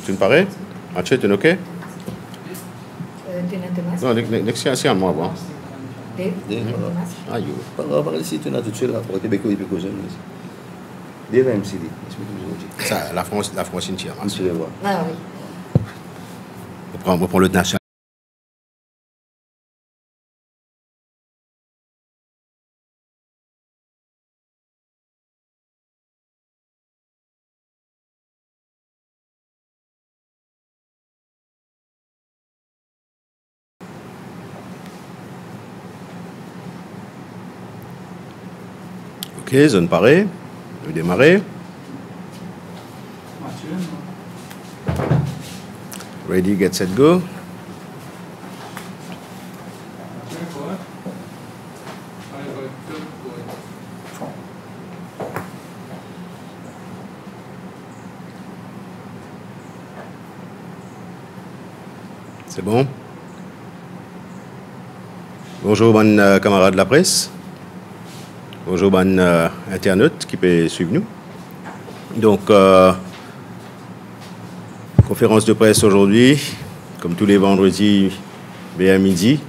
tu me parais? Tu es OK? Non, c'est à moi, bon. Ah, yo. Pas si tu n'as tout seul, pour te bécoyer, bécoyer. Déjà, MC, ça, la France entière. Ah oui. On prend le national. Ok, zone parée. Je vais démarrer. Ready, get set, go. C'est bon? Bonjour, bonnes camarades de la presse. Bonjour, bonnes internautes qui peuvent suivre nous. Donc, conférence de presse aujourd'hui, comme tous les vendredis vers midi,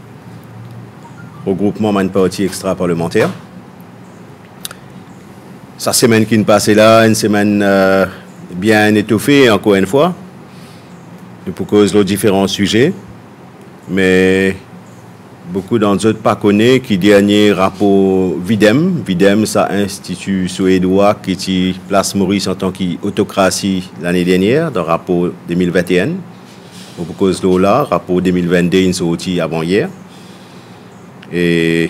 regroupement Man Parti extra-parlementaire. Sa semaine qui nous passait là, une semaine bien étoffée, encore une fois, pour cause de différents sujets, mais beaucoup d'entre eux pas connaissent qui dernier rapport Videm. Videm, c'est un institut suédois qui place Maurice en tant qu'autocratie l'année dernière, dans le rapport 2021. Pour cause de là, rapport 2022, il est sorti avant hier. Et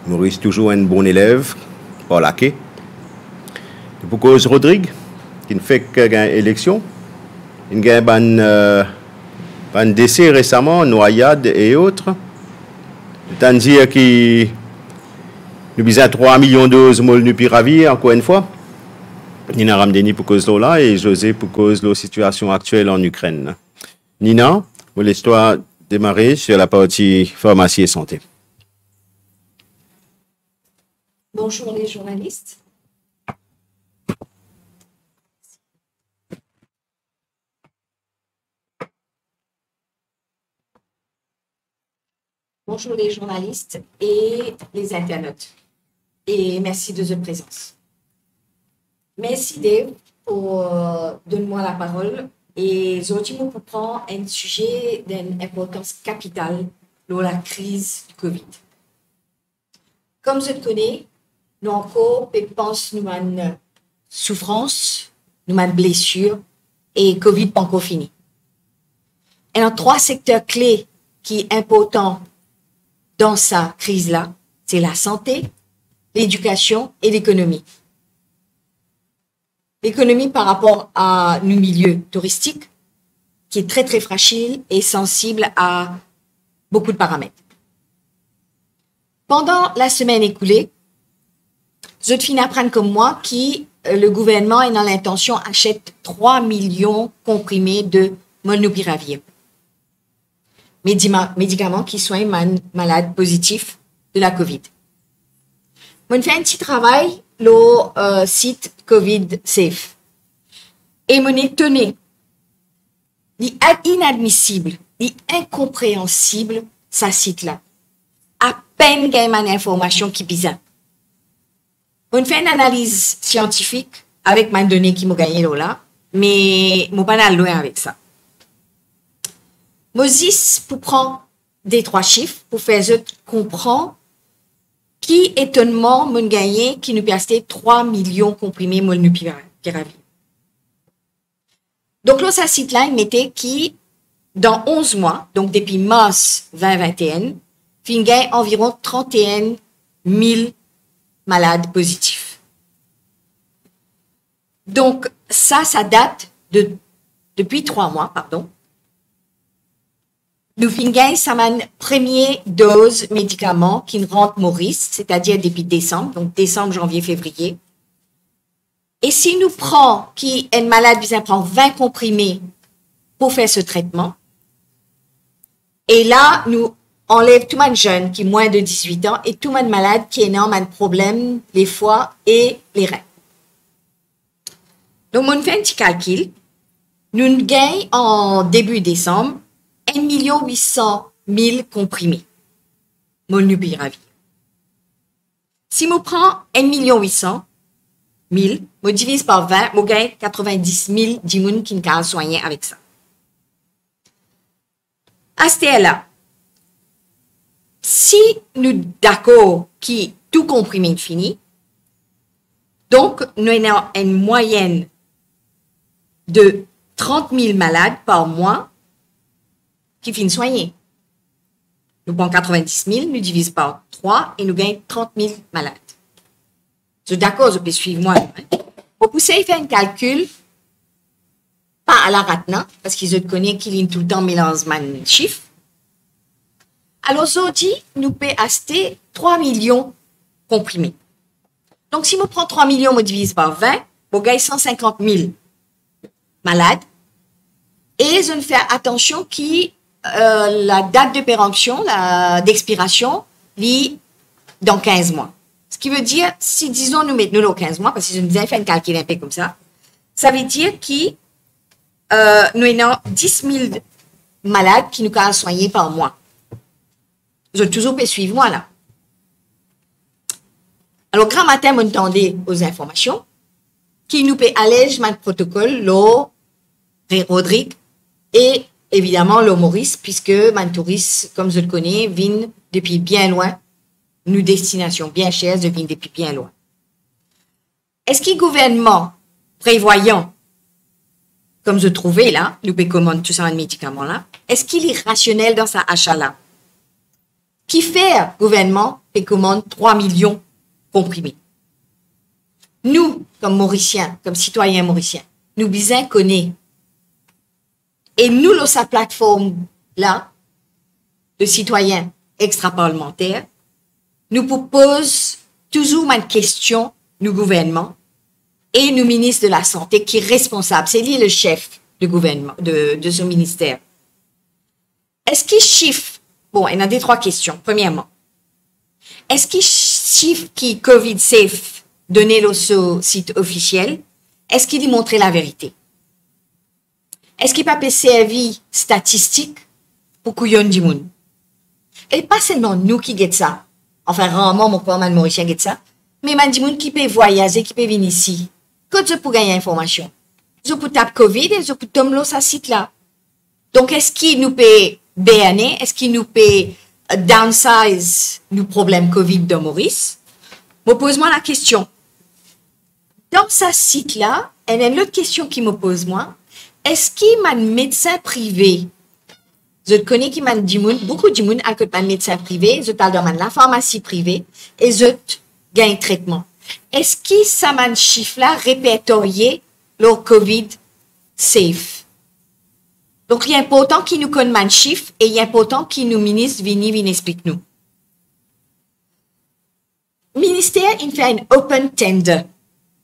Maurice, toujours un bon élève, par la quai. Pour cause Rodrigue, qui ne fait qu'une élection, il a un décès récemment, noyade et autres. C'est-à-dire qu'il nous a 3 millions de doses de molnupiravir, encore une fois. Nina Ramdeni pour cause de là et José pour cause de la situation actuelle en Ukraine. Nina, vous l'histoire démarrer sur la partie pharmacie et santé. Bonjour les journalistes. Bonjour les journalistes et les internautes. Et merci de votre présence. Merci Dave pour donner-moi la parole. Et aujourd'hui, nous prendre un sujet d'une importance capitale dans la crise du Covid. Comme je le connais, nous encore pensons nous une souffrance, nous une blessure et Covid pas encore fini. Et dans 3 secteurs clés qui sont importants dans sa crise-là, c'est la santé, l'éducation et l'économie. L'économie par rapport à nos milieux touristiques, qui est très très fragile et sensible à beaucoup de paramètres. Pendant la semaine écoulée, je finis apprendre comme moi que le gouvernement est dans l'intention achète 3 millions comprimés de molnupiravir. Médicaments qui soignent malades positifs de la COVID. On fait un petit travail le site COVID Safe. Et on est étonné. Il est inadmissible, il est incompréhensible, ce site-là. À peine qu'il y a une information qui est bizarre. On fait une analyse scientifique avec ma donnée qui m'a gagné là, mais je ne pas aller loin avec ça. Moses pour prendre des 3 chiffres pour faire comprendre qui étonnement mon gagné qui nous peut acheter 3 millions comprimés molnupiravir. Donc là, ça site là, il mettait qui dans 11 mois, donc depuis mars 2021, il gagne environ 31 000 malades positifs. Donc ça date depuis 3 mois, pardon. Nous finissons sa première dose médicament qui rentre Maurice, c'est-à-dire depuis décembre, donc décembre, janvier, février. Et si nous prenons qui est malade, nous prend 20 comprimés pour faire ce traitement. Et là, nous enlève tout le monde jeune qui est moins de 18 ans et tout le monde malade qui est énorme de problèmes, les foies et les reins. Donc, on fait un petit calcul. nous gagnons en début décembre 1 800 000 comprimés molnupiravir. Si je prends 1 800 000, je divise par 20, je gagne 90 000 dimoun qui ne soigner avec ça. À ce là, si nous d'accord que tout comprimé est fini, donc nous avons une moyenne de 30 000 malades par mois qui finissent soignés. Nous prenons 90 000, nous divisons par 3 et nous gagnons 30 000 malades. Je suis d'accord, je peux suivre moi. Vous pouvez faire un calcul, pas à la ratna, parce qu'ils connaissent qu'il y a tout le temps mélange de chiffres. Alors, aujourd'hui, nous pouvons acheter 3 millions comprimés. Donc, si je prends 3 millions, je divise par 20, je gagne 150 000 malades. Et je ne fais attention que la date de péremption, d'expiration, lit dans 15 mois. Ce qui veut dire, si disons nous mettons dans 15 mois, parce que je nous ai fait un calcul un peu comme ça veut dire que nous avons 10 000 malades qui nous ont soignés par mois. Je toujours peux suivre moi là. Alors, grand matin, vous entendez aux informations qui nous peut alléger le protocole, l'eau, Rodrigue, et évidemment l'eau Maurice, puisque man touriste, comme je le connais, vient depuis bien loin, nous destinations bien chères, je viens depuis bien loin. Est-ce que le gouvernement, prévoyant, comme je trouvais là, nous peut commander tout ça en médicaments là, est-ce qu'il est rationnel dans sa achat là? Qui fait le gouvernement peut commander 3 millions comprimés? Nous, comme Mauriciens, comme citoyens mauriciens, nous bien connaître. Et nous, dans sa plateforme là, de citoyens extra-parlementaires, nous proposons toujours une question du gouvernement et nous ministre de la Santé qui est responsable. C'est lui le chef du gouvernement, de ce ministère. Est-ce qu'il chiffre? Bon, il y a des 3 questions. Premièrement, est-ce qu'il chiffre qui COVID safe donné sur le site officiel? Est-ce qu'il y montrait la vérité? Est-ce qu'il peut servir statistique pour couillon du monde? Et pas seulement nous qui guettons ça. Enfin, rarement, mon père, Mauricien guette ça. Mais man du monde qui peut voyager, qui peut venir ici. Que je peux gagner information? Je peux taper COVID et je peux tomber sur ce site-là. Donc, est-ce qu'il nous peut béaner? Est-ce qu'il nous peut downsize nos problèmes COVID de Maurice? Pose-moi la question. Dans ce site-là, il y a une autre question qui me pose moi. Est-ce qu'il y a un médecin privé? Je connais qu'il y a beaucoup de monde avec un médecin privé, je parle dans la pharmacie privée et je gagne traitement. Est-ce qu'il y a un chiffre là répertorié le COVID safe? Donc, il est important qu'il nous connaisse un chiffre et il est important qu'il nous ministre vienne explique nous. Le ministère, il fait un open tender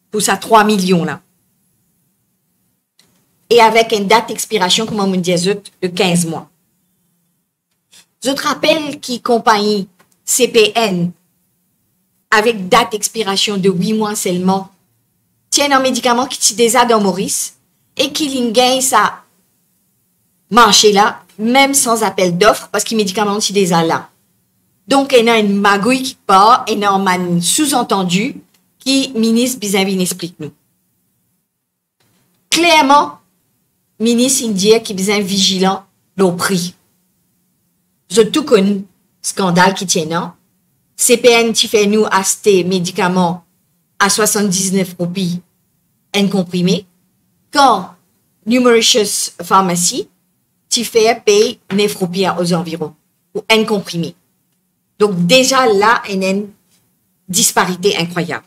pour ça 3 millions là. Et avec une date d'expiration, comme on me dit, de 15 mois. Je te rappelle qu'il compagnie CPN avec date d'expiration de 8 mois seulement tient un médicament qui est déjà dans Maurice et qui gagne ça marché là, même sans appel d'offre, parce que le médicament est déjà là. Donc, il y a une magouille qui part, il y a un sous-entendu qui ministre Bizavine explique nous. Clairement, ministre indien qui est vigilant au prix. Je tout connais scandale qui tient là. CPN qui fait nous acheter médicaments à 79 roupies un comprimé. Quand Numericious Pharmacy qui fait payer 9 roupies aux environs pour un comprimé. Donc déjà là, il y a une disparité incroyable.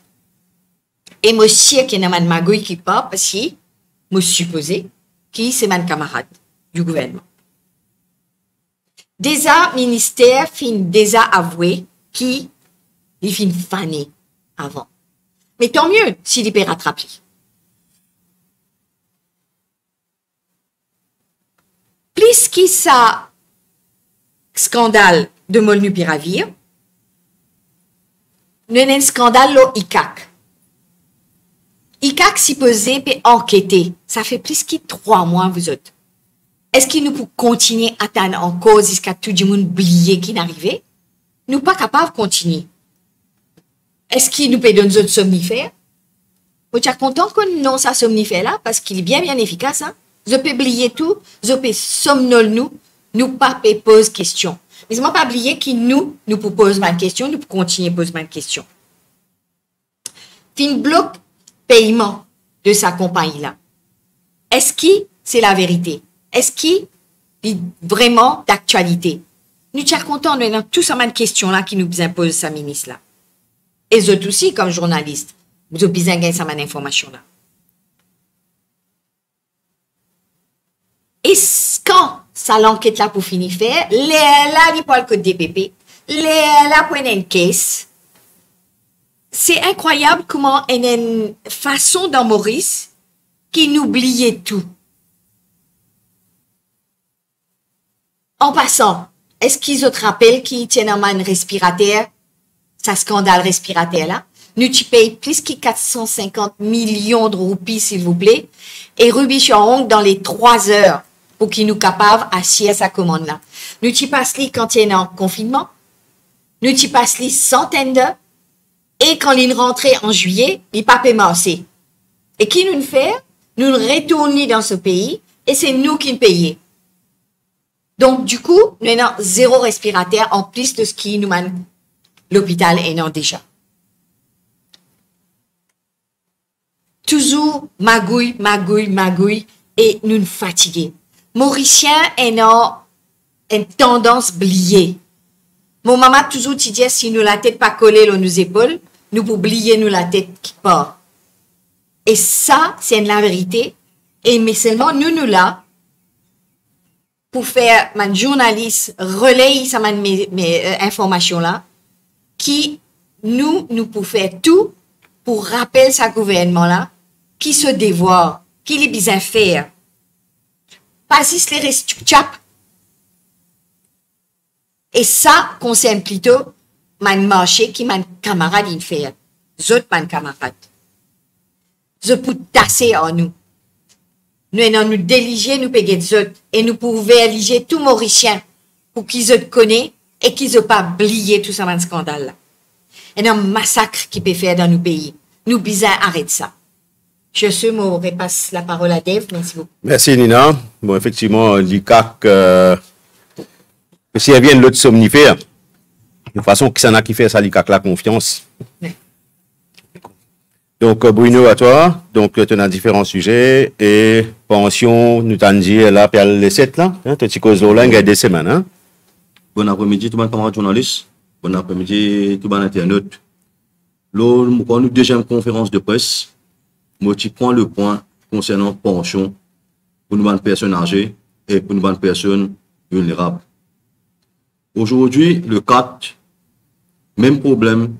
Et moi, je sais qu'il y a un magouille qui part parce que je suppose qui c'est mon camarade du gouvernement. Déjà, le ministère fin déjà avoué qu'il fin fané avant. Mais tant mieux s'il peut rattraper. Plus qu'il ça scandale de molnupiravir, nous avons un scandale au ICAC. Il a supposé peut enquêter. Ça fait plus que 3 mois, vous autres. Est-ce qu'il nous peut continuer à attendre en cause jusqu'à tout le monde oublier qu'il n'arrivait? Nous pas capables de continuer. Est-ce qu'il nous peut donner d'autres somnifères? Vous êtes content qu'on non ça somnifère là parce qu'il est bien efficace. Hein? Je peux oublier tout, je peux somnoler nous pas poser question. Mais je ne pas oublier que nous poser ma question, nous continuer à poser ma question. Fin bloc paiement de sa compagnie là. Est-ce que c'est la vérité? Est-ce qu'il est vraiment d'actualité? Nous sommes contents de tout ça de questions là qui nous impose sa ministre là. Et eux aussi comme journalistes, vous avez besoin de gagner cette information là. Et quand ça l'enquête là pour finir faire, là il parle que DPP, là pour une caisse. C'est incroyable comment il y a une façon dans Maurice qui n'oubliait tout. En passant, est-ce qu'ils te rappellent qu'ils tiennent en main respirateur, ça scandale respirateur là? Nous tu payes plus que 450 millions de roupies, s'il vous plaît, et Ruby Chorong dans les 3 heures pour qu'il nous capable assier à sa commande là. Nous tu passes les quand il y a en confinement, nous tu passes les centaines d'heures, et quand il rentrait en juillet, il pas paiement assez. Et qui nous le fait? Nous le retournons dans ce pays, et c'est nous qui le payons. Donc, du coup, nous avons 0 respirateur en plus de ce qui nous mène l'hôpital et non déjà. Toujours magouille, et nous nous fatiguons. Mauricien est une tendance oubliée. Mon maman toujours dit si nous la tête pas collée sur nos épaules, nous pouvons oublier nous la tête qui part. Et ça, c'est la vérité. Et mais seulement nous là, pour faire mon journaliste relayer ça mes informations là, qui nous pouvons faire tout pour rappeler ce gouvernement là, qui se dévoie, qui les besoin faire. Pas si les restes chap. Et ça concerne plutôt mon marché qui mon camarade il fait. Zot mon camarade. Je peux tasser en nous. Nous déliger, nous payer zot. Et nous pouvons éliger tout Mauricien pour qu'ils se connaissent et qu'ils ne pas oublier tout ça, mon scandale là. Et un massacre qui peut faire dans nos pays. Nous besoin arrêter ça. Je repasse la parole à Dave. Merci beaucoup. Merci Nina. Bon, effectivement, l'ICAC, si elle vient de l'autre somnifère, de toute façon, qui s'en a qui fait ça, l'ICAC la confiance. Oui. Donc, Bruno, à toi. Donc, tu as différents sujets. Et pension, nous t'en dit, là, puis les 7 là. Tu as cause là, il y a des semaines. Hein? Bon après-midi, tout le monde camarade journaliste. Bon après-midi, tout le monde internaute. Là, quand nous deuxième conférence de presse, moi, tu prends le point concernant pension pour nous personnes âgées et pour nous personnes vulnérables. Aujourd'hui, le 4, même problème,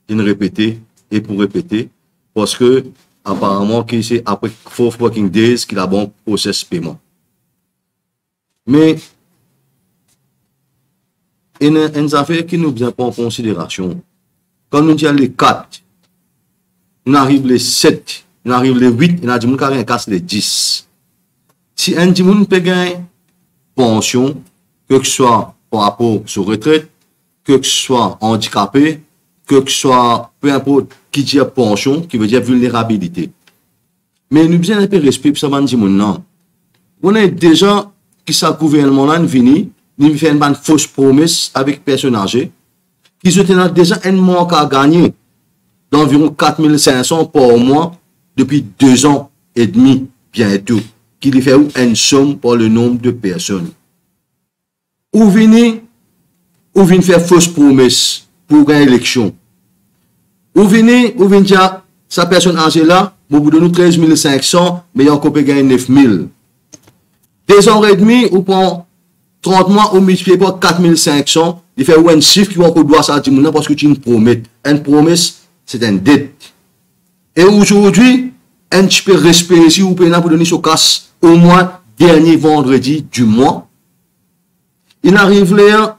il répété et pour répéter, parce que apparemment, c'est après 4 working days qu'il a bon process paiement. Mais, il y a une affaire qui nous prend en considération. Quand nous disons les 4, nous arrivons les 7, nous arrivons les 8, nous arrivons les 10. Si un monde peut gagner pension, que ce soit par rapport à sa retraite, que ce soit handicapé, que ce soit peu importe qui dit pension, qui veut dire vulnérabilité. Mais nous avons un peu de respect pour ça, non. On a déjà qui ça gouvernement là venu, nous fait une fausse promesse avec personnes âgées, qui ont déjà un manque à gagner d'environ 4500 par mois depuis 2 ans et demi bientôt, qui lui fait une somme pour le nombre de personnes. Ou venir faire fausse promesse pour une élection. Ou venir dire, sa personne âgée là, vous donnez 13 500, mais il y a encore gagner 9 000. 2 ans et demi, ou pour 30 mois, ou multiplié par 4 500, il fait un chiffre qui va encore doit ça dire parce que tu une promesse. Une promesse, c'est une dette. Et aujourd'hui, un petit peu respirer si vous pouvez pour donner ce casse au moins dernier vendredi du mois. Il arrive là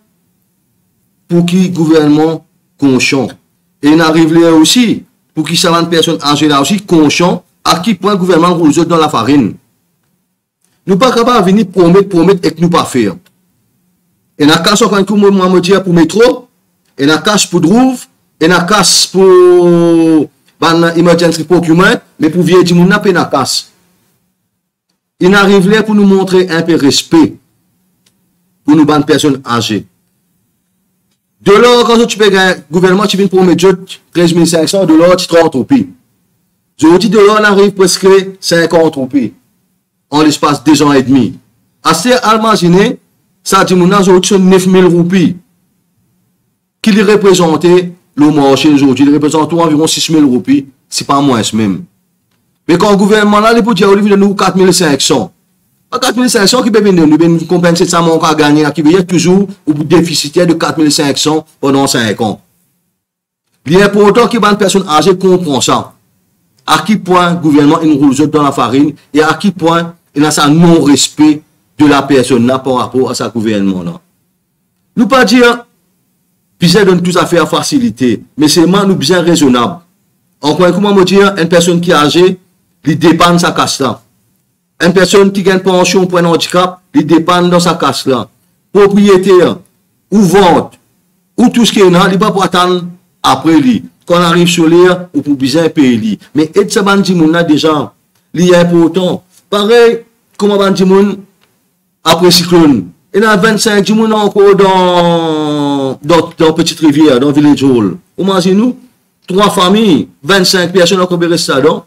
pour qui gouvernement conscient. Et il arrive là aussi pour qui savent personnes âgées là aussi conscient à qui point le gouvernement roule dans la farine. Nous pas capables de venir promettre et que nous pas faire. Et n'a casse encore un coup, moi, me dire pour métro, et n'a casse pour Drouve, et n'a casse pour emergency procurement, mais pour vieux du monde, n'a pas n'a casse. Il arrive là pour nous montrer un peu de respect pour nous, bonnes personnes âgées. De l'or, quand tu payes un gouvernement, tu viens pour mettre 13 500, de l'or, tu 30 roupies. Je dis de l'or, on arrive presque 50 roupies en l'espace de 2 ans et demi. Assez à imaginer, ça dit, mon âge, aujourd'hui, 9 000 roupies. Qui les représentait le marché aujourd'hui, il représente environ 6 000 roupies, c'est pas moins même. Mais quand le gouvernement là, il peut dire, Olivier, nous 4 500. Pas 4 500 qui peut venir nous compenser ça, mon cas gagné, qui veut dire toujours au déficitaire de 4 500 pendant 5 ans. Il est important que les personnes âgées comprennent ça. À quel point le gouvernement il nous roule dans la farine et à quel point il a ça non-respect de la personne là par rapport à sa gouvernement là. Nous pas dire, puis ça donne tout à fait à facilité, mais c'est moi nous bien raisonnable. Encore comment me dire, une personne qui est âgée, il dépend de sa casse là. Une personne qui gagne pension pour un handicap, il dépend dans sa casse là. Propriétaire, ou vente, ou tout ce qui est là, il ne va pas attendre après lui. Quand on arrive sur l'air, ou pour bien payer lui. Mais et ça bandi moun là déjà, il est important. Pareil, comment bandi moun après cyclone. Il y a 25 du moun encore dans Petite Rivière, dans Village Hall. Vous imaginez-nous? 3 familles, 25 personnes encore restent là-dedans.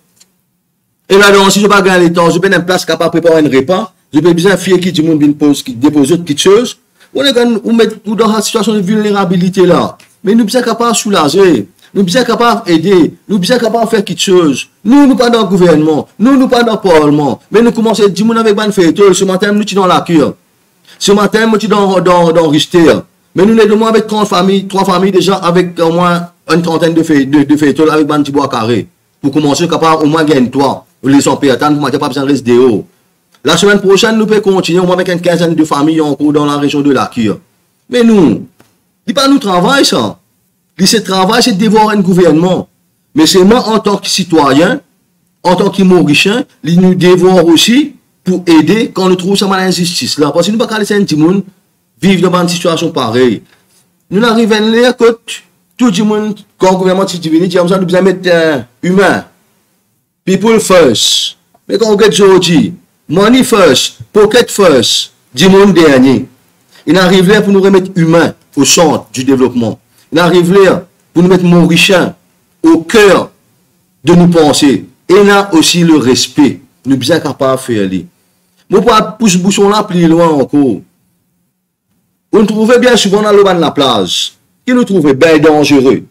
Et là-dedans, si je ne pas gagner le temps, je peux une place capable de préparer un repas, je peux bien faire qui du monde qui dépose autre chose. On est dans une situation de vulnérabilité là. Mais nous sommes capables de soulager. Nous sommes capables d'aider. Nous sommes capables de faire quelque chose. Nous ne sommes pas dans le gouvernement. Nous ne sommes pas dans le parlement. Mais nous commençons à dire, avec une fête. Ce matin, nous sommes dans la cure. Ce matin, nous sommes dans Richter. Mais nous sommes avec 3 familles déjà, avec au moins une trentaine de fêtes avec un petit bois carré. Pour commencer, capable au moins gagner 3. Les gens peuvent attendre, pour ne pas besoin de rester dehors. La semaine prochaine, nous pouvons continuer au moins avec une quinzaine de familles encore dans la région de la cure. Mais nous, ce n'est pas nous travail ça. Ce travail, c'est de devoir un gouvernement. Mais c'est moi, en tant que citoyen, en tant que mauricien, nous devons aussi pour aider quand nous trouvons ça mal injustice là. Parce que nous ne pouvons pas laisser un petit monde vivre dans une situation pareille. Nous arrivons là, que tout le monde, quand le gouvernement est venu, nous devons mettre humain. People first. Mais quand on regarde aujourd'hui, money first, pocket first, du monde dernier. Il arrive là pour nous remettre humain au centre du développement. Il arrive là pour nous mettre mauricien au cœur de nos pensées. Et il a aussi le respect. Nous sommes bien capables de faire ça. Moi, pour pousser bouchon là plus loin encore. On trouvait bien souvent dans le bas de la plage. Qui nous trouvait bien dangereux.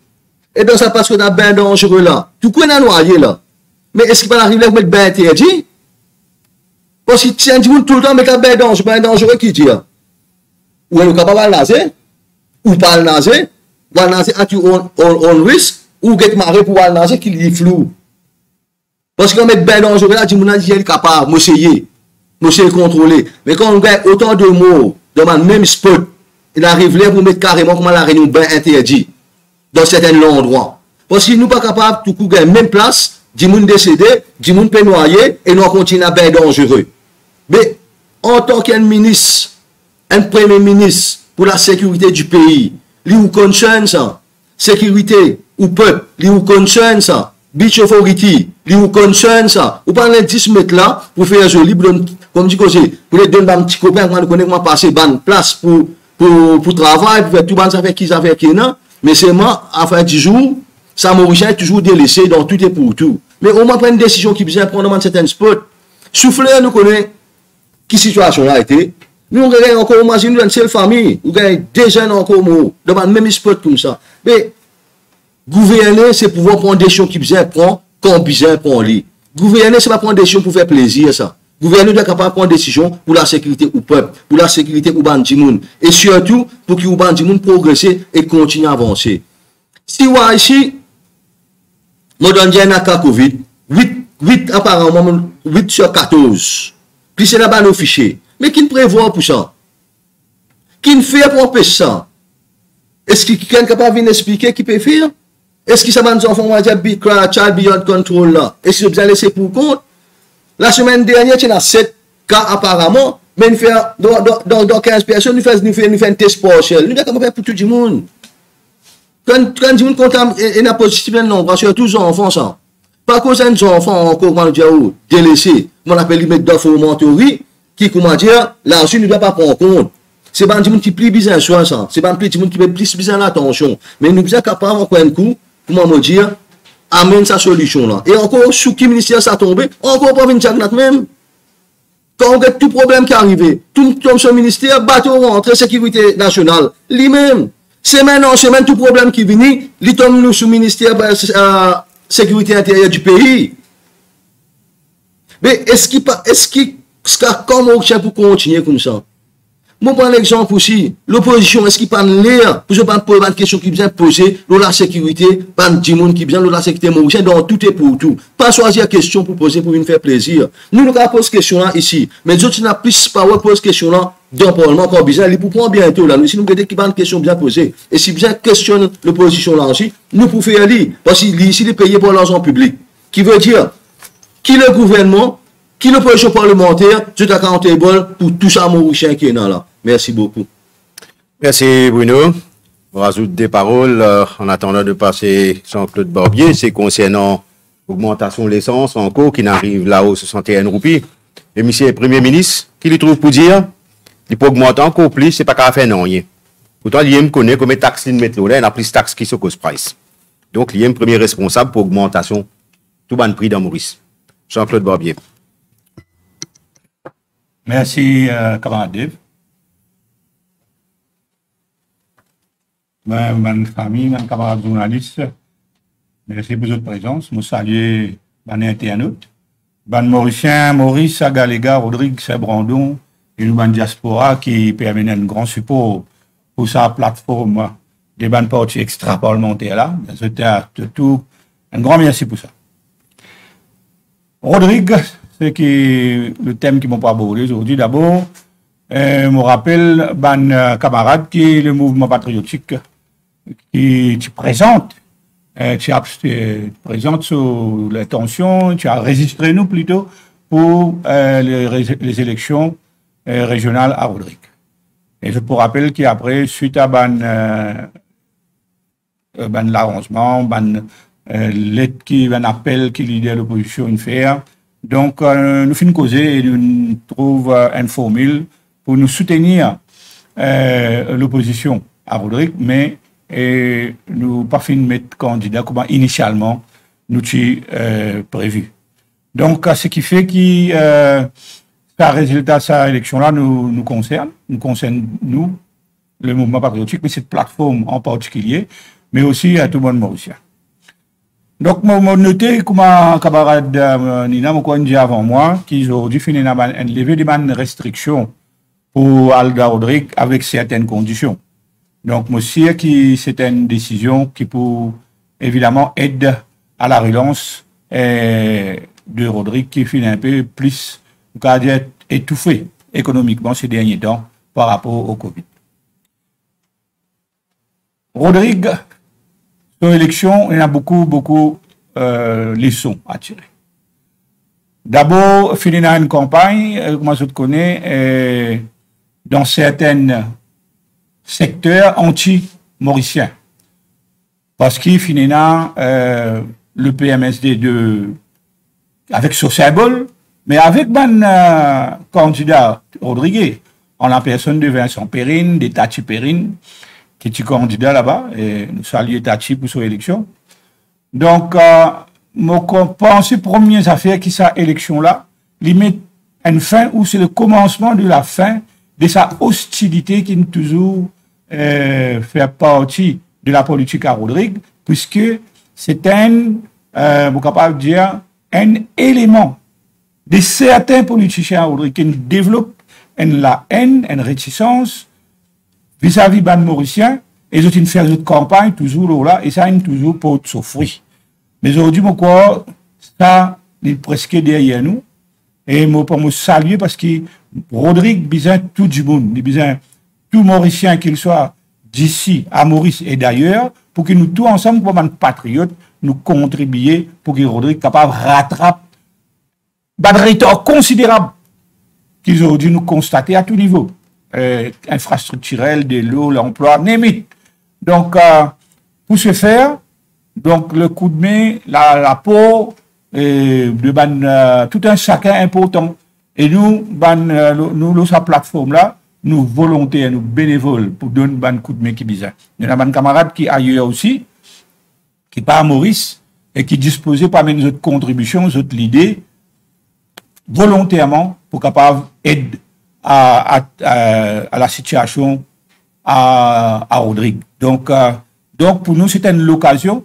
Et dans ça, parce que dans bien dangereux là, tout quoi est noyé là. Mais est-ce qu'il va arriver là pour mettre bien interdit? Parce que si on dit tout le temps, mettre bien dangereux qui dit? Ou est-ce capable de nager? Ou pas nager? Ou nager at your own risk? Ou get marre pour nager qui est flou? Parce qu'on met bien dangereux là, on a dit qu'il est capable, monsieur contrôler. Mais quand on gagne autant de mots dans le même spot, il arrive là pour mettre carrément comment la réunion bien interdit dans certains endroits. Parce qu'il n'est pas capable de tout gagner même place. 10 moun décédé, 10 moun peut noyer, et nous continuons à bien dangereux. Mais, en tant qu'un ministre, un premier ministre pour la sécurité du pays, lui ou concerne ça, sécurité ou peuple, lui ou concerne ça, beach authority, lui ou concerne ça, ou pas les 10 mètres là, pour faire joli, comme dit que pour les donner un petit copain, moi, nous connaissons comment passer, ban place pour travail, pour faire tout ban, ça fait qui, non, mais c'est moi, à faire 10 jours, ça mauricien est toujours délaissé dans tout et pour tout. Mais au moins prendre une décision qui vient prendre dans certains spots. Souffler, nous connaissons qui situation là a été. Nous, on regarde encore, imagine, dans une seule famille, nous avons des jeunes encore dans le même spot comme ça. Mais, gouverner, c'est pouvoir prendre des décisions qui vient prendre, quand besoin prendre lui. Gouverner, c'est pas prendre des décisions pour faire plaisir, ça. Gouverner doit être capable de prendre des décisions pour la sécurité du peuple, pour la sécurité du bandimoun. Et surtout, pour que le bandimoun progresse et continue à avancer. Si vous ici, nous avons dit un cas Covid, 8 apparemment, 8 sur 14. Puis c'est là-bas nos fichiers. Mais qui ne prévoit pour ça? Qui ne fait pour empêcher ça? Est-ce que quelqu'un est capable de venir expliquer qui peut faire? Est-ce que ça va nous en faire child beyond control là? Est-ce que vous allez laisser pour compte? La semaine dernière, il y a 7 cas apparemment, mais nous faisons dans 15 personnes, nous faisons un test partiel. Nous avons fait pour tout le monde. Quand tout le monde contamine et n'a pas positif, non, parce que tous les enfants, ça. Par cause des enfants encore, comment dire, délaissés, on appelle les mettre d'informatory, qui, comment dire, là-dessus, ne doit pas prendre en compte. C'est pas un monde qui plie besoin de ça. C'est pas un petit monde qui met plus besoin d'attention. Mais nous sommes capables, encore un coup, comment me dire, amène sa solution là. Et encore, sous qui ministère ça tombé, encore pas venir chaque même. Quand on a tout problème qui arrive, tout comme ce ministère, bateau rentré, sécurité nationale, lui-même. Semaine en semaine, tout problème qui vient, il tombe nous sous ministère sécurité intérieure du pays. Mais est-ce qu'il comment on pour continuer comme ça? Moi, prends l'exemple aussi. L'opposition, est-ce qu'il pas l'air pour pas poser une question qui vient poser, la sécurité, pas du monde qui vient, la sécurité mauricienne, donc tout est pour tout. Pas choisir question pour poser pour nous faire plaisir. Nous, nous avons posé question là ici. Mais les autres, n'a plus pas poser question là dans le Parlement encore besoin. Il pour prendre bientôt là. Nous, si nous avons une question bien posée, et si bien questionne l'opposition là aussi, nous pouvons faire aller. Parce qu'ici, il est payé pour l'argent public. Qui veut dire, qui le gouvernement, qui l'opposition parlementaire, tout accountable pour tout ça, Mauricien qui est là. Merci beaucoup. Merci Bruno. On rajoute des paroles en attendant de passer Jean-Claude Barbier. C'est concernant l'augmentation de l'essence en cours qui n'arrive là-haut 61 roupies. Et monsieur le Premier ministre, qui lui trouve pour dire, il peut augmenter encore plus, c'est pas qu'à faire non. Pourtant, il me connaît comme taxe de métro, là, il y a plus de taxes qui sont cause price. Donc, il est le premier responsable pour l'augmentation tout le prix dans Maurice. Jean-Claude Barbier. Merci, camarade Dave. Ma famille, mes camarades journalistes, merci pour votre présence. Je salue mes internautes, mes Mauriciens, Maurice, Agalega, Rodrigue, Saint-Brandon et nous, diaspora qui permet un grand support pour sa plateforme des bandes partis extra-parlementaires là. C'était tout un grand merci pour ça. Rodrigue, c'est le thème qui m'a pas abordé aujourd'hui. D'abord, je me rappelle un camarade qui est le mouvement patriotique qui présente, sur les tensions, tu as enregistré nous plutôt pour les élections régionales à Rodrigue. Et je vous rappelle qu'après, suite à l'arrangement, l'aide qui un appel qui lidait l'opposition une faire. Donc, nous finissons causer et nous trouvons une formule pour nous soutenir l'opposition à Rodrigue, mais nous pas fin de mettre candidat comme initialement nous prévu. Donc, ce qui fait que le résultat de cette élection-là nous concerne nous, le mouvement patriotique, mais cette plateforme en particulier, mais aussi à tout le monde mauricien. Donc, je noté comme ma camarade Nina m'a dit avant moi qu'ils ont dû finir un lever des restrictions pour Alda Rodrigue avec certaines conditions. Donc, je sais que c'est une décision qui peut évidemment aider à la relance de Rodrigue qui finit un peu plus étouffé économiquement ces derniers temps par rapport au Covid. Rodrigue, son élection, il y a beaucoup leçons à tirer. D'abord, finir une campagne, comme je te connais, dans certains secteurs anti-mauriciens. Parce qu'il finit le PMSD avec ce symbole, mais avec un candidat Rodrigue, en la personne de Vincent Perrine, de Tati Perrine, qui est candidat là-bas, et nous saluons Tati pour son élection. Donc, je pense que les premières affaires qui cette élection-là, il met une fin ou c'est le commencement de la fin de sa hostilité qui nous toujours fait partie de la politique à Rodrigue, puisque c'est capable de dire, un élément de certains politiciens à Rodrigue qui développent la haine, une réticence vis-à-vis des Mauriciens, et ils ont fait une campagne toujours là, et ça, ils toujours pour souffrir. Mais aujourd'hui, ça est presque derrière nous, et je peux me saluer parce que Rodrigue besoin tout du monde, il besoin tout Mauricien qu'il soit, d'ici à Maurice et d'ailleurs, pour que nous tous ensemble, comme un patriote, nous contribuions pour que Rodrigue capable de rattraper un retard considérable qu'ils auraient dû nous constater à tout niveau. Infrastructurel, de l'eau, l'emploi, name. Donc, pour ce faire, donc le coup de main, l'apport de tout un chacun important. Et nous, sa plateforme là, nous volontaires, nous bénévoles pour donner un coup de main qui bizarre. Il y a un camarade qui est ailleurs aussi, qui n'est pas à Maurice, et qui disposait parmi nos autres contributions, nos autres idées, volontairement pour capable d'aider à la situation à Rodrigue. Donc, pour nous, c'était une occasion,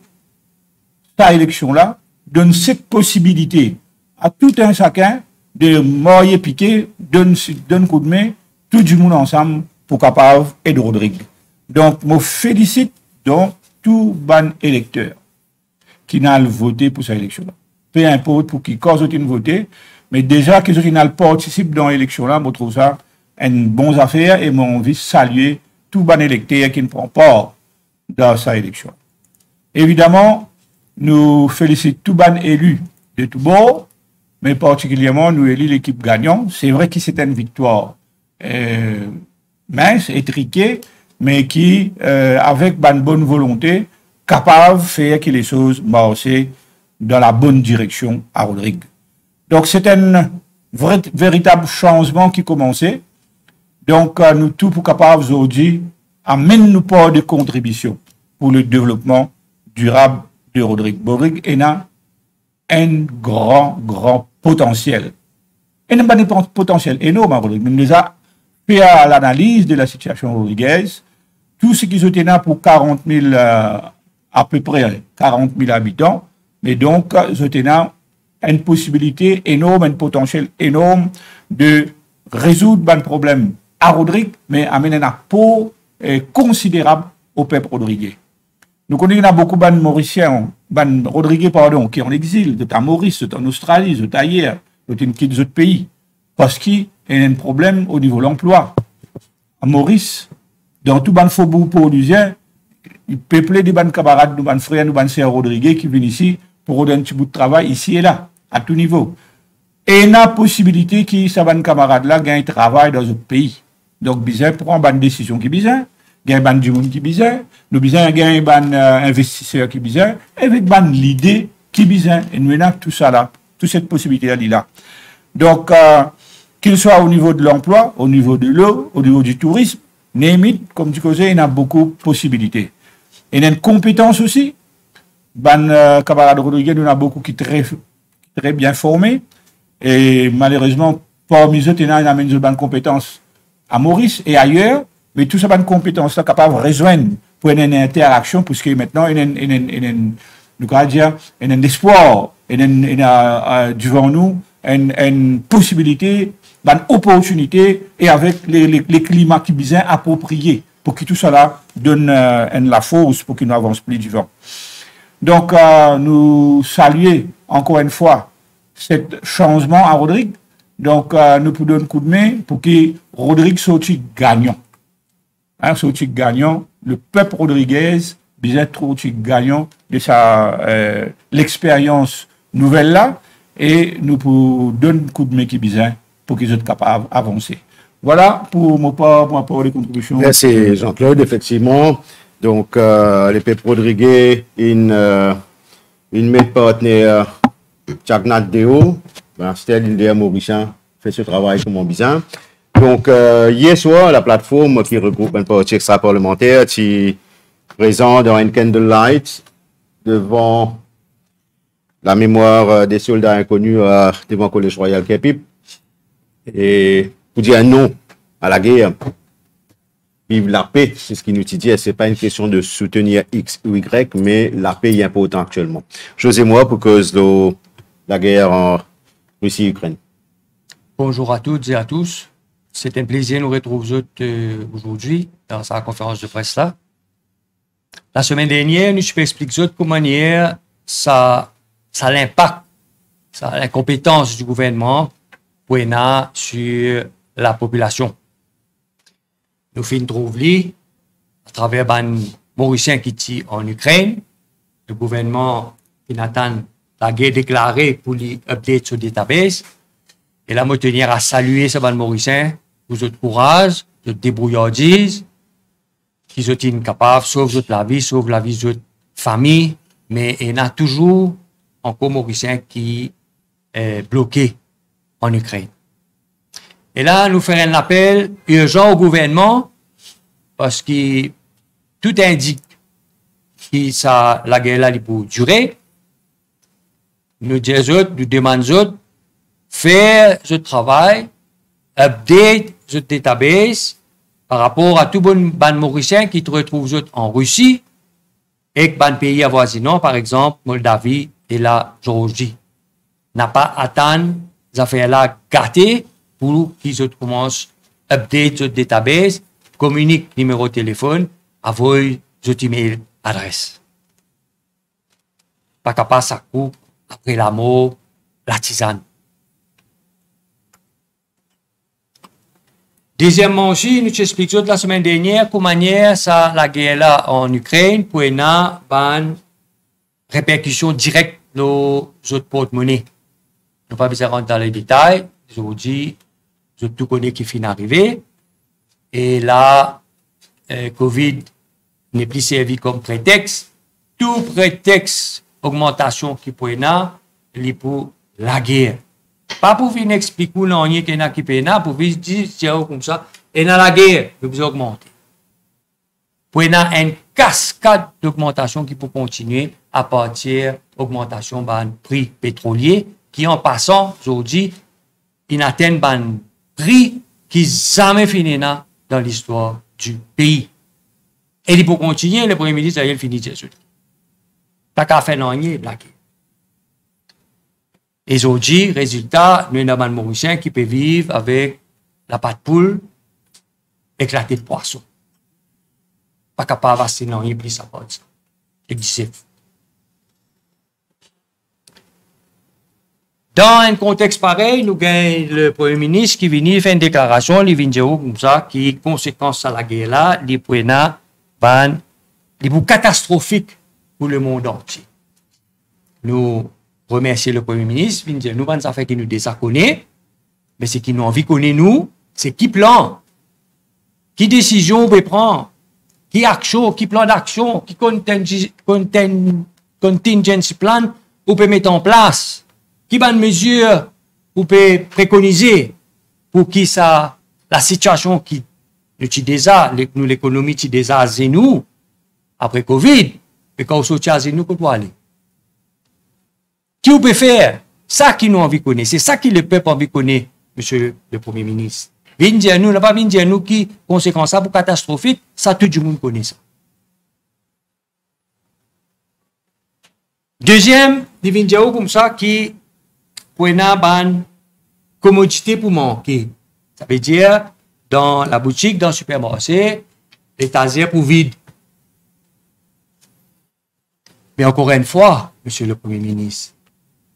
cette élection-là, donne cette possibilité à tout un chacun de moyer piquer, donne coup de main, tout du monde ensemble pour capable aider Rodrigue. Donc, je félicite donc tout ban électeur qui n'a voté pour cette élection-là. Peu importe pour qui cause ils voté, mais déjà qu'ils ont participé dans l'élection-là, je trouve ça une bonne affaire et mon envie de saluer tout ban électeur qui ne prend part dans cette élection. Évidemment, nous félicitons tout ban élu de tout bord, mais particulièrement nous élus l'équipe gagnante. C'est vrai que c'était une victoire mince, étriquée, mais qui, avec une bonne volonté, capable de faire que les choses marchent dans la bonne direction à Rodrigue. Donc, c'est un véritable changement qui commençait. Donc, nous tous pour capables aujourd'hui, amène-nous pas de contribution pour le développement durable de Rodrigue. Rodrigue est un grand potentiel. Et un potentiel énorme à Rodrigue. Nous nous a fait à l'analyse de la situation rodriguaise. Tout ce qui se tenait pour 40 000, à peu près 40 000 habitants, mais donc, se tenait une possibilité énorme, un potentiel énorme de résoudre un problème à Rodrigue, mais amener un apport considérable au peuple rodriguais. Nous connaissons beaucoup de Mauriciens, Rodriguais, pardon, qui sont en exil, de Maurice, en Australie, de ailleurs, de d'autres pays, parce qu'il y a un problème au niveau de l'emploi. À Maurice, dans tout le faubourg paulusien, il peuplé des camarades, des frères, des sœurs rodriguais qui viennent ici pour donner un petit bout de travail ici et là, à tout niveau. Et il y a la possibilité que ces camarades-là gagnent travail dans d'autres pays. Donc, bizarre prend une décision qui est bizarre, gagne du monde qui est bizarre, nous bizarre gagne un investisseur qui est bizarre, avec l'idée qui est bizarre. Et nous avons tout ça là, toute cette possibilité là. Donc, qu'il soit au niveau de l'emploi, au niveau de l'eau, au niveau du tourisme, comme tu disais, il y a beaucoup de possibilités. Et il y a une compétence aussi. Camarades Rodriguez, nous avons beaucoup qui sont très bien formés. Et malheureusement, parmi eux, il y a une bonne compétence à Maurice et ailleurs. Mais tout ça, bonne compétence là, capable de rejoindre pour une interaction, puisque maintenant, il y a un espoir, il y a devant nous une possibilité, une opportunité, et avec les climats qui sont bien appropriés, pour que tout cela donne la force pour qu'il n'avance plus du vent. Donc, nous saluons encore une fois ce changement à Rodrigue. Donc, nous pouvons donner un coup de main pour que Rodrigue sorte gagnant. Sorti gagnant, le peuple rodriguez, bien sorti gagnant de l'expérience nouvelle là, et nous pouvons donner un coup de main qui est bien pour qu'ils soient capables d'avancer. Voilà pour ma part de contribution. Merci Jean-Claude, effectivement. Donc, le peuple rodriguez, une partenaire Chagnat Deo, c'était l'idée mauricien, fait ce travail comme bizarre. Donc, hier soir, la plateforme qui regroupe un parti extra-parlementaire qui présente dans une candlelight devant la mémoire des soldats inconnus devant le Collège Royal Capip et pour dire non à la guerre. Vive la paix, c'est ce qui nous dit. Ce n'est pas une question de soutenir X ou Y, mais la paix est importante actuellement. José-moi pour cause de la guerre en Russie-Ukraine. Bonjour à toutes et à tous. C'est un plaisir de nous retrouver aujourd'hui dans sa conférence de presse là. La semaine dernière, nous expliqué comment ça l'impact, l'incompétence du gouvernement sur la population. Nous finissons trouver à travers les Mauriciens qui sont en Ukraine, le gouvernement qui attend la guerre déclarée pour les updates sur le database. Et là, je tenir à saluer ces Mauriciens pour votre courage, votre débrouillardise, qui sont incapables, sauver la vie de votre famille, mais il y a toujours encore Mauriciens qui est bloqué en Ukraine. Et là, nous faisons un appel urgent au gouvernement parce que tout indique que la guerre là pour durer. Nous demandons faire ce travail, update ce database par rapport à tous les Mauriciens qui se retrouvent en Russie et les pays avoisinants, par exemple Moldavie et la Géorgie. N'a pas atteint ces affaires-là gâtées pour qu'ils commencent à update ce database, communiquent numéro de téléphone, envoient ce email adresse. Pas capable ça coupe après la mort, la tisane. Deuxièmement aussi, nous expliquons la semaine dernière comment la guerre là en Ukraine pour avoir une répercussion directe sur notre porte-monnaie. Nous ne pas besoin de rentrer dans les détails. Aujourd'hui, je tout connais qui finit d'arriver. Et là, Covid n'est plus servi comme prétexte. Tout prétexte augmentation qui peut avoir, c'est pour la guerre. Pas pour venir expliquer non rien qu'il y a qui peut avoir, pour venir dire comme ça, et dans la guerre, il faut augmenter. Pour y avoir une cascade d'augmentation qui peut continuer à partir d'augmentation du prix pétrolier, qui en passant aujourd'hui, il atteint un prix qui n'est jamais fini dans l'histoire du pays. Et il peut continuer, le Premier ministre a fini de dire ça. Pas qu'à faire non rien, la guerre. Et aujourd'hui, résultat, nous avons un Mauricien qui peut vivre avec la pâte poule éclatée de poisson. Pas capable de passer non rien plus à part de ça. Dans un contexte pareil, nous avons le Premier ministre qui vient faire une déclaration, il vient dire comme ça, qui conséquence à la guerre là, les points catastrophiques pour le monde entier. Nous remercions le Premier ministre, il dit nous avons des affaires qui nous désaconnent, mais ce qui nous envie de connaître nous, c'est qui plan, qui décision on peut prendre, qui action, qui plan d'action, qui contingency plan on peut mettre en place, qui bonne mesure on peut préconiser pour qui ça, la situation qui nous l'économie qui déjà à nous après Covid, et quand on sort à nous, qu'on doit aller. Qui on peut faire? Ça qui nous envie de connaître. C'est ça qui le peuple envie de connaître, monsieur le Premier ministre. Vin dire nous, n'a pas vin dire nous qui, conséquence ça pour catastrophique, ça tout le monde connaît ça. Deuxième, il vient dire comme ça qui, pour une commodité pour manquer. Ça veut dire, dans la boutique, dans le supermarché, l'étagère pour vide. Mais encore une fois, monsieur le Premier ministre,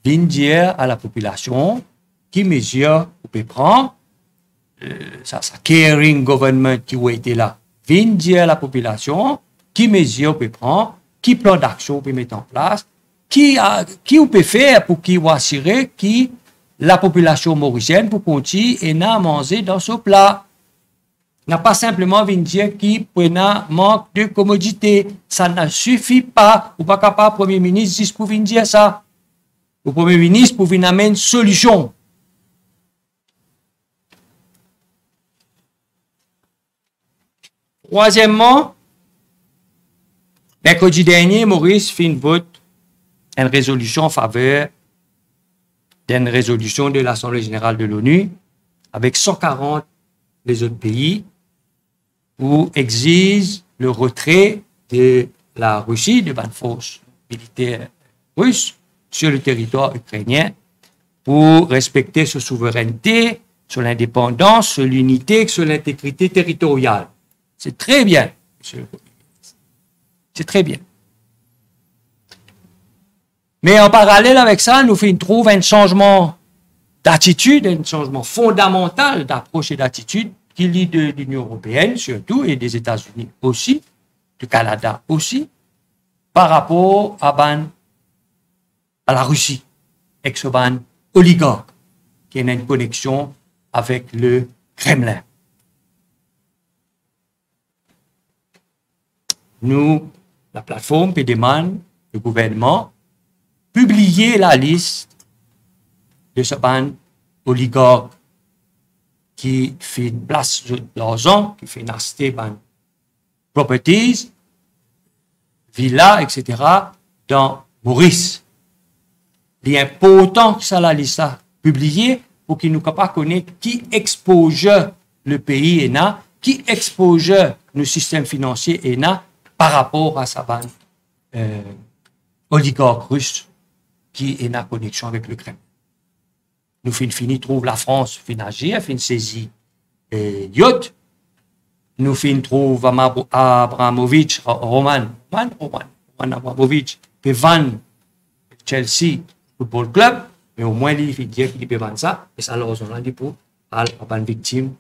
vient dire à la population qui mesure vous pouvez prendre, ça caring government qui a été là, vient dire à la population qui mesure vous pouvez prendre, qui plan d'action vous pouvez mettre en place, qui vous peut faire pour qui vous assurer que la population mauricienne pour continuer et n'a manger dans ce plat. N'a pas simplement venir dire qu'il manque de commodité. Ça ne suffit pas. Ou pas capable, Premier ministre, juste pour venir dire ça. Le Premier ministre pour venir amener une solution. Troisièmement, mercredi dernier, Maurice fait une vote, une résolution en faveur d'une résolution de l'Assemblée générale de l'ONU avec 140 les autres pays où exige le retrait de la Russie, de la force militaire russe sur le territoire ukrainien pour respecter sa souveraineté, sur l'indépendance, sur l'unité, sur l'intégrité territoriale. C'est très bien, monsieur le Premier ministre. C'est très bien. Mais en parallèle avec ça, nous trouvons un changement d'attitude, un changement fondamental d'approche et d'attitude qui lie de l'Union européenne surtout et des États-Unis aussi, du Canada aussi, par rapport à la Russie, ex-ban oligarque, qui a une connexion avec le Kremlin. Nous, la plateforme demande le gouvernement publier la liste de ce ban oligarque qui fait une place de l'argent, qui fait acheter ban properties, villas, etc., dans Maurice. Il est important que ça la liste publiée pour qu'il nous capable connaître qui expose le pays ENA, qui expose le système financier ENA par rapport à sa bande oligarque russe qui est en connexion avec le Kremlin. Nous fini trouve la France fin agir, fin saisir yacht. Nous fin trouve Abramovich, Roman Abramovich, peut vendre Chelsea Football Club, mais au moins il fait dire qu'il peut vendre ça, et ça leur a dit pour la victime,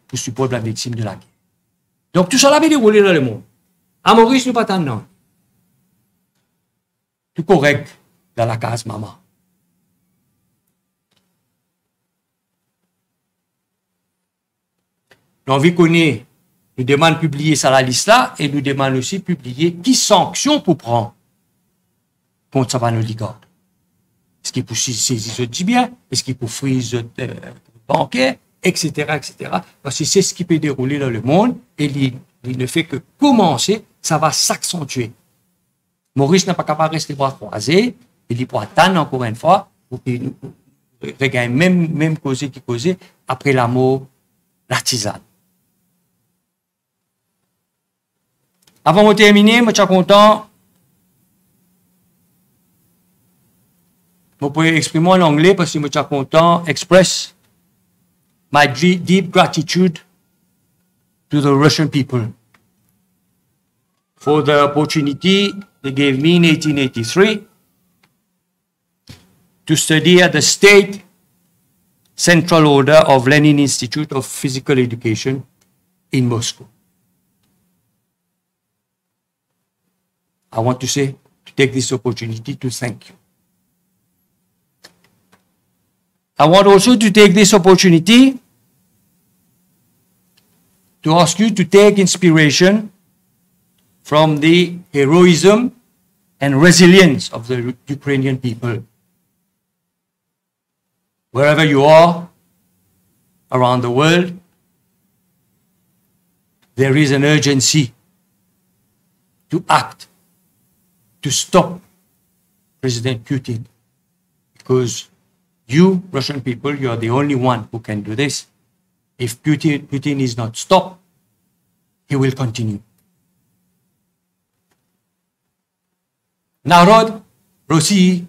pour supporter la victime de la guerre. Donc tout ça là, déroulé dans le monde. À Maurice, nous pas tant. Tout correct dans la case maman. Nous avons connaît, nous demandons de publier ça la liste là, et nous demandons aussi de publier qui sanctions pour prendre contre ça van oligarque. Est-ce qu'il peut saisir du bien? Est-ce qu'il peut freeze bancaire? Etc., etc. Parce que c'est ce qui peut dérouler dans le monde, et il ne fait que commencer, ça va s'accentuer. Maurice n'est pas capable de rester bras croisés, il peut attendre encore une fois, pour qu'il regagne même causé qui causait après la mort, la tisane. Avant de terminer, je suis content. Je peux exprimer en anglais parce que je suis content. Express my deep gratitude to the Russian people for the opportunity they gave me in 1883 to study at the State Central Order of Lenin Institute of Physical Education in Moscow. I want to take this opportunity to thank you. I want also to take this opportunity to ask you to take inspiration from the heroism and resilience of the Ukrainian people. Wherever you are around the world, there is an urgency to act, to stop President Putin, because you, Russian people, you are the only one who can do this. If Putin is not stopped, he will continue. Народ России,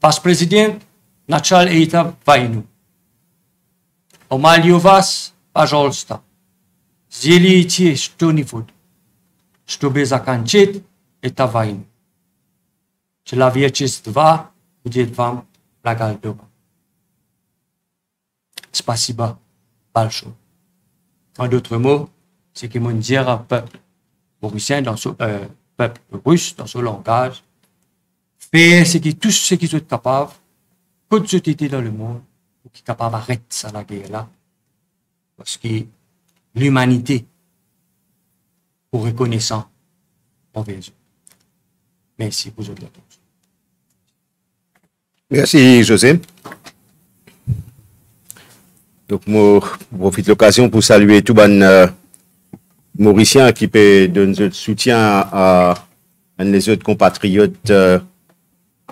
ваш президент начал эту войну. Умоляю вас, пожалуйста, сделайте что-нибудь, чтобы закончить эту войну. Человечество будет вам благодарно. Спасибо большое. En d'autres mots, c'est qu'ils m'ont dit au peuple mauricien, dans ce peuple russe, dans ce langage, faire tout ce qu'ils sont capables, toute société dans le monde, pour qu'ils soient capables d'arrêter ça, la guerre-là. Parce que l'humanité, pour reconnaissant envers eux. Merci pour votre attention. Merci, José. Donc, je profite de l'occasion pour saluer tout le Mauriciens qui peut donner notre soutien à les autres compatriotes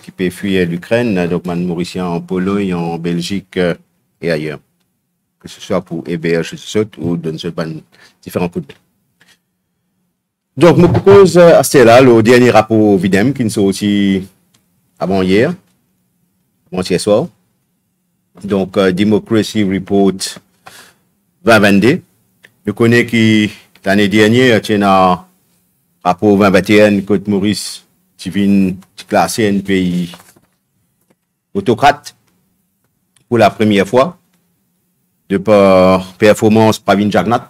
qui peuvent fuir l'Ukraine, donc les Mauriciens en Pologne, en Belgique et ailleurs. Que ce soit pour héberger ou donner différents coups de main. Donc, je me propose à là le dernier rapport Videm qui nous sorti avant-hier soir. Donc, Democracy Report 2022. Je connais que l'année dernière, il y a un rapport 2021 que Maurice qui vient classer un pays autocrate pour la première fois. De par performance Pravin Jagnat,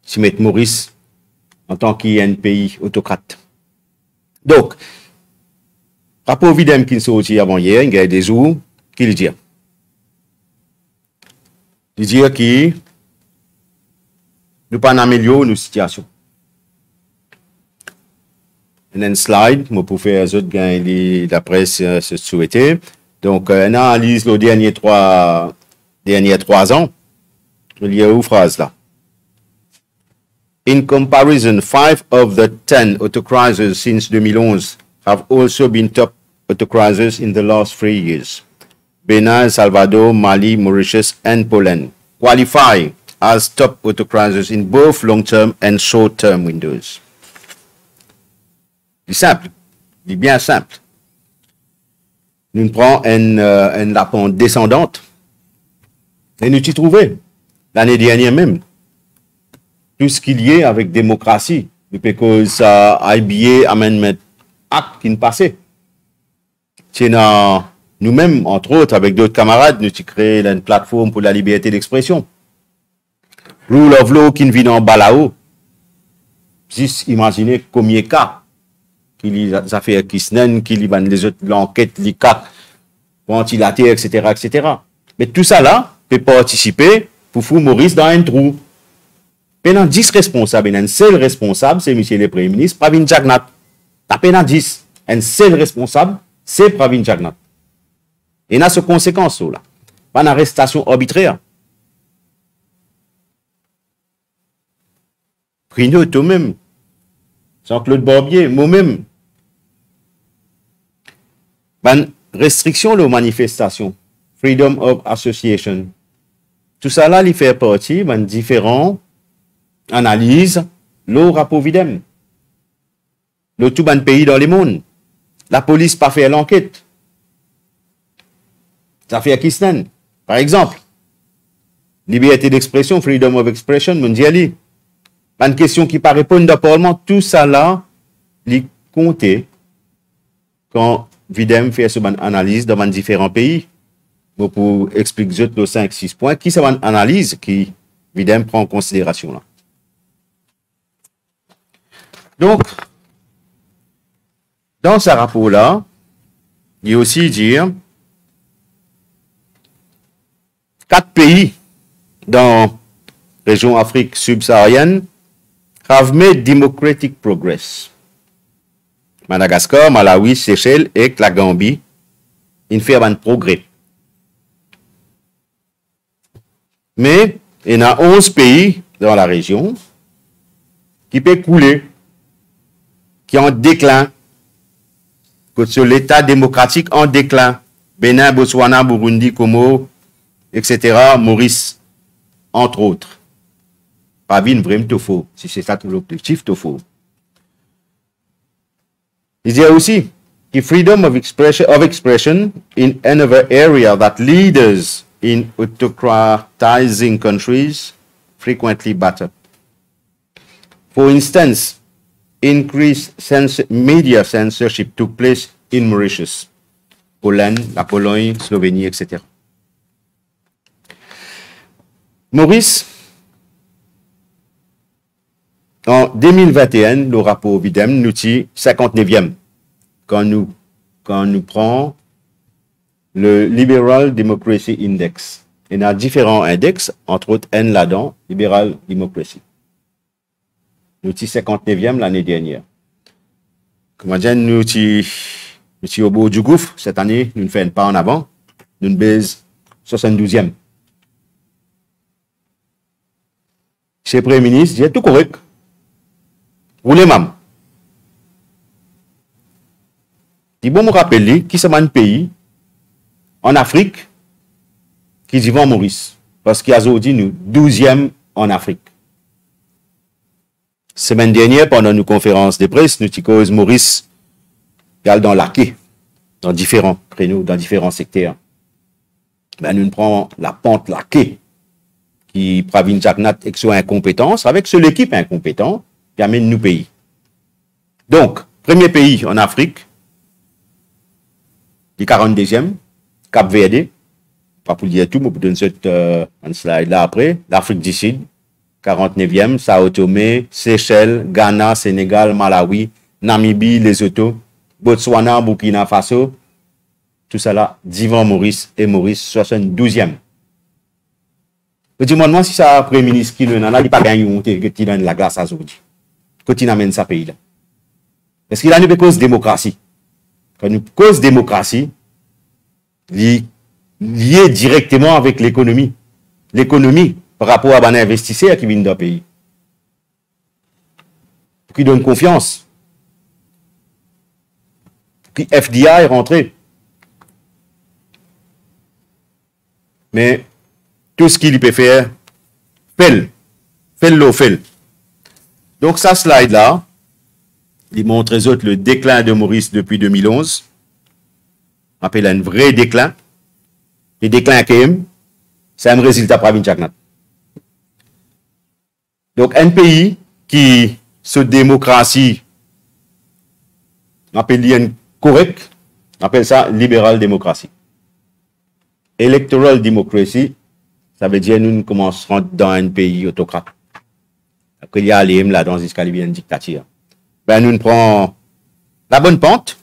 qui met Maurice en tant qu'il y a un pays autocrate. Donc, rapport Videm qui sont sorti avant hier, il y a des jours, qui le dit. Il dit que nous pas améliorer nos situations. Il y a une slide, moi pour faire les autres gains d'après ce souhaité. Donc, une analyse les derniers trois ans, il y a une phrase là. In comparison, 5 of the 10 autocrises since 2011 have also been top autocrises in the last 3 years. Benin, Salvador, Mali, Mauritius, and Poland qualify as top autocrises in both long-term and short-term windows. C'est simple, c'est bien simple. Nous prenons une la pente descendante et nous t'y trouvons l'année dernière même. Tout ce qu'il y a avec démocratie, parce que IBA Amendment Act qui ne passait. Nous-mêmes, entre autres, avec d'autres camarades, nous avons créé une plateforme pour la liberté d'expression. Rule of law qui vient en bas là-haut. Juste imaginez combien de cas qu'il y a des affaires qui se nènent, qu'il y a les autres l'enquête, les cas ventilateurs, etc., etc. Mais tout ça là peut participer pour foutre Maurice dans un trou. Pendant 10 responsables, un seul responsable, c'est M. le Premier ministre, Pravin Jagnat. Pendant 10, un seul responsable, c'est Pravin Jagnat. Et il y a ce conséquence là. Pas une arrestation arbitraire. Prino, toi-même. Jean-Claude Barbier, moi-même. Une restriction aux manifestations. Freedom of Association. Tout ça là, il fait partie de différents analyses, le rapport Videm. Le tout bon pays dans le monde. La police pas fait l'enquête. Ça fait à Kisnen. Par exemple, liberté d'expression, freedom of expression, mondiali. Pas une question qui pas répondre dans le Parlement. Tout ça là, il comptait quand Videm fait cette analyse dans différents pays. Pour expliquer les 5-6 points, qui c'est une analyse qui Videm prend en considération là. Donc, dans ce rapport-là, il y a aussi dire 4 pays dans la région Afrique subsaharienne have made democratic progress. Madagascar, Malawi, Seychelles et la Gambie, ils font un progrès. Mais il y a 11 pays dans la région qui peuvent couler, qui sont en déclin, sur l'État démocratique en déclin. Bénin, Botswana, Burundi, Comores, etc. Maurice, entre autres. Pas bien vraiment tout faux, si c'est ça tout l'objectif, tout faux. Il y a aussi the freedom of expression in another area that leaders in autocratizing countries frequently batter. For instance, increased media censorship took place in Mauritius, Poland, la Pologne, Slovénie, etc. Maurice, en 2021, le rapport Videm nous dit 59e quand nous prenons le Liberal Democracy Index. Il y a différents index, entre autres N là-dedans, Liberal Democracy. Nous sommes 59e l'année dernière. Comment dire, nous sommes au bout du gouffre. Cette année, nous ne faisons pas en avant. Nous baise 72e. Chez le Premier ministre, c'est tout correct. Roulez, mam. Il bon me rappeler qui c'est un pays en Afrique qui dit Maurice. Parce qu'il y a aujourd'hui nous 12e en Afrique. Semaine dernière, pendant nos conférences de presse, nous avons Maurice dans la quai, dans différents créneaux, dans différents secteurs. Ben, nous prenons la pente la quai qui Pravin Jagnat avec son incompétence, avec son équipe incompétente, qui amène nos pays. Donc, premier pays en Afrique, le 42e, Cap Verde, pas pour dire tout, mais pour donner un slide là après, l'Afrique du Sud, 49e, Sao Tomé, Seychelles, Ghana, Sénégal, Malawi, Namibie, Lesotho, Botswana, Burkina Faso, tout ça là, Divan Maurice et Maurice 72e. Je dis moi si ça premier ministre qui n'a pas gagné monter que tu donnes la glace à aujourd'hui. Que tu amènes ça pays là. Parce qu'il a une cause démocratie. Quand une cause démocratie liée directement avec l'économie. L'économie par rapport à un investisseur qui vient d'un pays. Qui donne confiance. Qui FDI est rentré. Mais tout ce qu'il peut faire, fait. Donc, ça slide-là, il montre les autres le déclin de Maurice depuis 2011. On appelle un vrai déclin. Le déclin KM, c'est un résultat pour Jagnat. Donc, un pays qui, se démocratie, on appelle correct, on appelle ça libéral démocratie. Electoral democracy, ça veut dire nous commencerons dans un pays autocrate. Après, il y a l'IM là dans une dictature. Ben, nous prenons la bonne pente.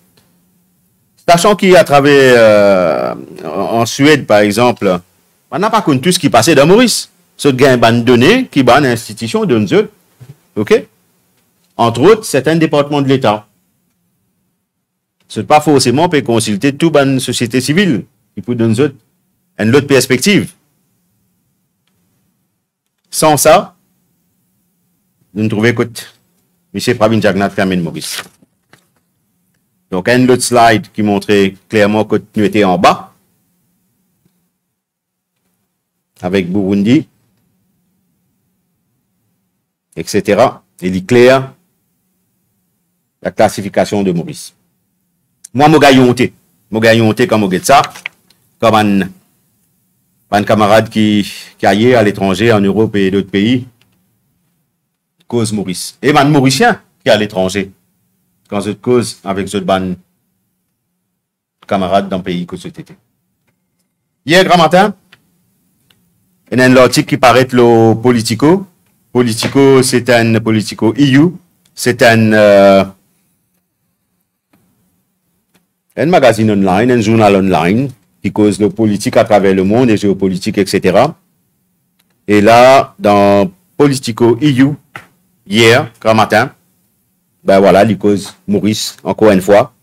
Sachant qu'il y a à travers, en Suède, par exemple, on n'a pas connu tout ce qui passait dans Maurice. Ce gain ban donné qui ban l'institution de nous. OK? Entre autres, c'est un département de l'État. Ce n'est pas forcément peut consulter toute une société civile qui peut donner une autre perspective. Sans ça, nous ne trouvons que M. Pravin Jagnat termine Maurice. Donc, un autre slide qui montrait clairement que nous étions en bas, avec Burundi, etc. Il est clair la classification de Maurice. Moi, je gagne honte comme ça, comme un camarade qui aille à l'étranger, en Europe et d'autres pays, cause Maurice. Et un Mauricien qui est à l'étranger, quand je cause avec ce ban camarade dans le pays que c'était. Hier, grand matin, il y a un article qui paraît le Politico. Politico, c'est un Politico EU. C'est un magazine online, un journal online qui cause le politique à travers le monde, les géopolitiques, etc. Et là, dans Politico EU, hier, grand matin, ben voilà, il cause Maurice, encore une fois,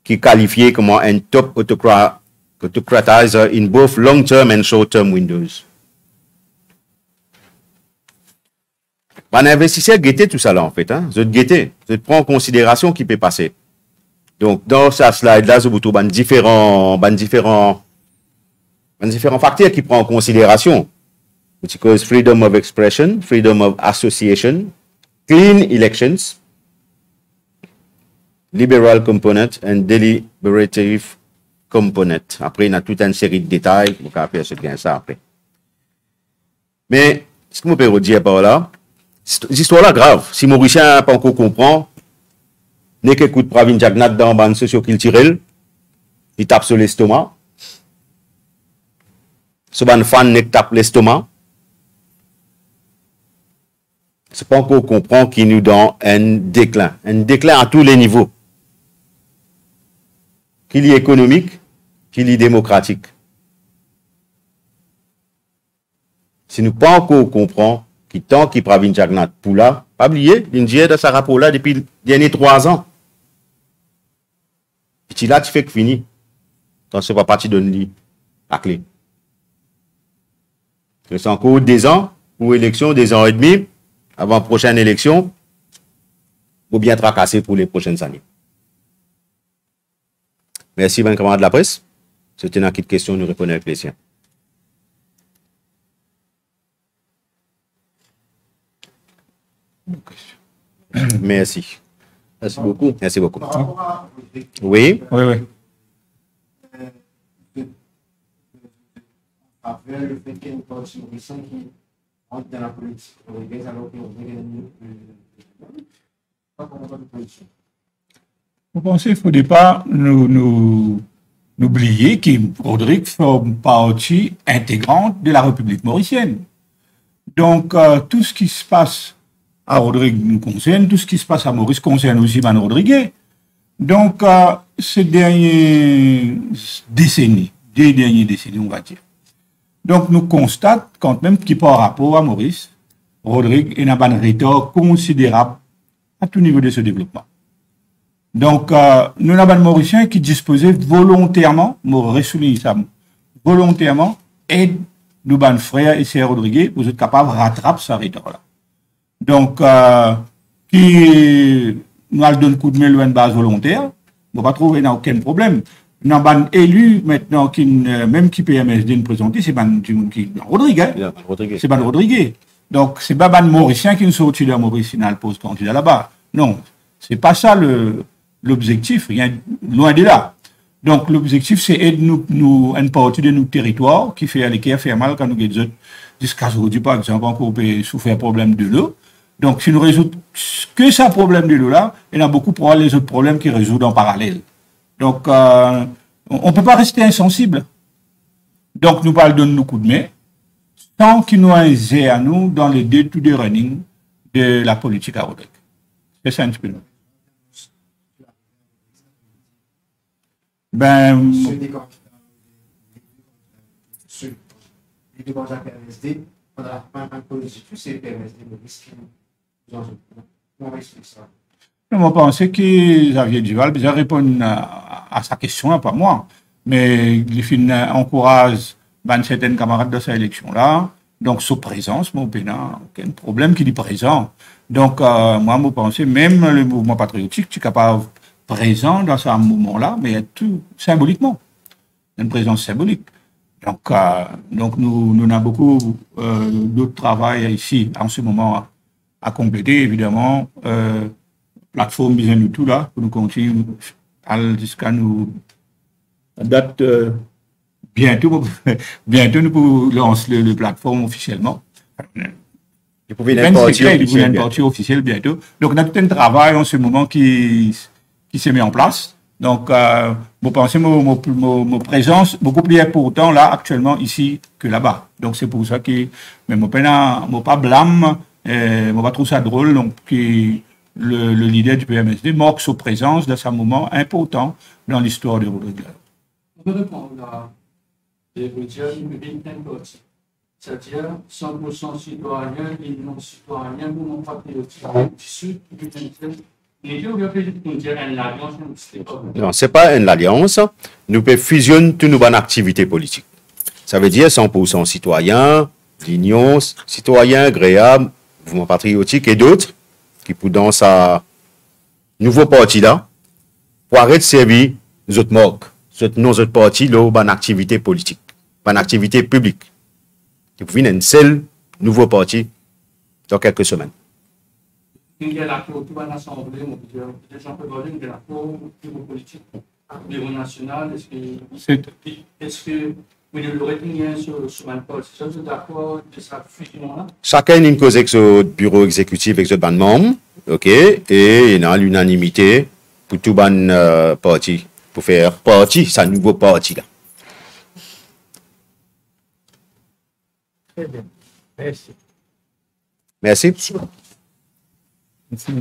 qui est qualifié comme un top autocratizer in both long-term and short-term windows. Un investisseur guettait tout ça là, en fait. Hein? Je prends en considération qui peut passer. Donc, dans ce slide-là, je vous trouve différents facteurs qui prend en considération. Which is freedom of expression, freedom of association, clean elections, liberal component, and deliberative component. Après, il y a toute une série de détails. Vous pouvez faire ce gain ça après. Mais, ce que vous pouvez dire par là, cette histoire-là grave. Si Mauricien n'a pas encore compris, n'est qu'écoute Pravin Jagnat dans ban socio-culturel, il tape sur l'estomac. Ce ban fan n'est tape l'estomac. C'est pas encore comprendre qu'il nous donne un déclin à tous les niveaux, qu'il est économique, qu'il est démocratique. Si nous pas encore comprendre qui tant qu'il Pravin Jagnat pour là, pas oublier, l'Indien de sa rapport là depuis les derniers 3 ans. Et là, tu fais que fini. Donc, c'est pas parti de lui la clé. C'est encore 2 ans pour élection, 2 ans et demi, avant la prochaine élection, pour bien tracasser pour les prochaines années. Merci, ben camarade de la presse. C'était une petite question, nous répondons avec plaisir. Merci. Merci beaucoup. Merci beaucoup. Oui. Oui. Après le fait qu'il y ait une portion qui entre dans la politique, alors qu'on vous pensez qu'il ne faudrait pas nous oublier que Rodrigue forme partie intégrante de la République mauricienne. Donc, tout ce qui se passe à Rodrigue nous concerne, tout ce qui se passe à Maurice concerne aussi Van Rodriguez. Donc, ces dernières décennies, on va dire. Donc, nous constatons quand même qu'il par rapport à Maurice, Rodrigue est un retard considérable à tout niveau de ce développement. Donc, nous avons un Mauricien qui disposait volontairement, volontairement, aide nos frères et sœurs Rodriguez pour être capable de rattraper ce retard-là. Donc, qui nous a donné un coup de main à une base volontaire, on ne va pas trouver aucun problème. Nous avons un élu maintenant, qui, même qui PMSD nous présenter, c'est Rodriguez. C'est Ban Rodriguez. Donc, c'est pas un Mauricien qui nous sortit de Maurice, il pose candidat là-bas. Non, c'est pas ça l'objectif, rien loin de là. Donc, l'objectif, c'est aider nous, une partie de notre territoire qui fait aller, qui a fait mal quand nous sommes jusqu'à aujourd'hui, par exemple, encore souffrir problème de l'eau. Donc, si nous résoudons que ce problème de l'eau là, il y a beaucoup pour les autres problèmes qui résoudent en parallèle. Donc, on ne peut pas rester insensible. Donc, nous parlons de nos coups de main, tant qu'il nous aide à nous dans le day-to-day running de la politique à Rodrigue. C'est ça un petit peu. Ben, les deux candidats PMSD, on a un politique, c'est PMSD, mais risque on explique ça. Je pense que Xavier Duval déjà répond à sa question, pas moi. Mais il encourage certains camarades de cette élection-là. Donc, sous présence, mon pénal, aucun problème qu'il est présent. Donc, moi, je pense même le mouvement patriotique, tu es capable présent dans ce moment-là, mais tout symboliquement. Une présence symbolique. Donc nous avons beaucoup d'autres travail ici, en ce moment, à compléter, évidemment. Plateforme besoin de tout là, pour nous continuer jusqu'à nous date bientôt nous pour lancer le plateforme officiellement. Vous pouvez une partie officielle bientôt. Donc, on a tout un travail en ce moment qui s'est mis en place. Donc, vous pensez mon présence beaucoup plus importante là, actuellement, ici, que là-bas. Donc, c'est pour ça que, mais mon pas blâme, mon pas trouve ça drôle, donc, que le leader du PMSD marque sa présence dans un moment important dans l'histoire de Rodrigue. On peut répondre à des politiciens qui c'est-à-dire 100% citoyens et non citoyens, mouvement patriotique, issus du non, ce n'est pas une alliance. Nous pouvons fusionner toutes nos bonnes activités politiques. Ça veut dire 100% citoyens, l'union, citoyens, agréables, mouvement patriotique et d'autres qui pour dans sa nouveau parti-là, pour arrêter de servir les autres marques, nos autres partis, là, bonne activité politique, bonne activité publique. Et pour venir un seul nouveau parti dans quelques semaines. Il y a l'accord qui va l'Assemblée, des gens peuvent avoir un accord au niveau politique, au niveau national. Est-ce que vous devez retenir sur un poste? Est-ce que vous êtes d'accord de cette fusion-là? Chacun a une cause avec ce bureau exécutif, avec ce ban membre, ok, et il y a l'unanimité pour tout ban parti, pour faire partie, ce nouveau parti-là. Très bien. Merci. Merci. Merci.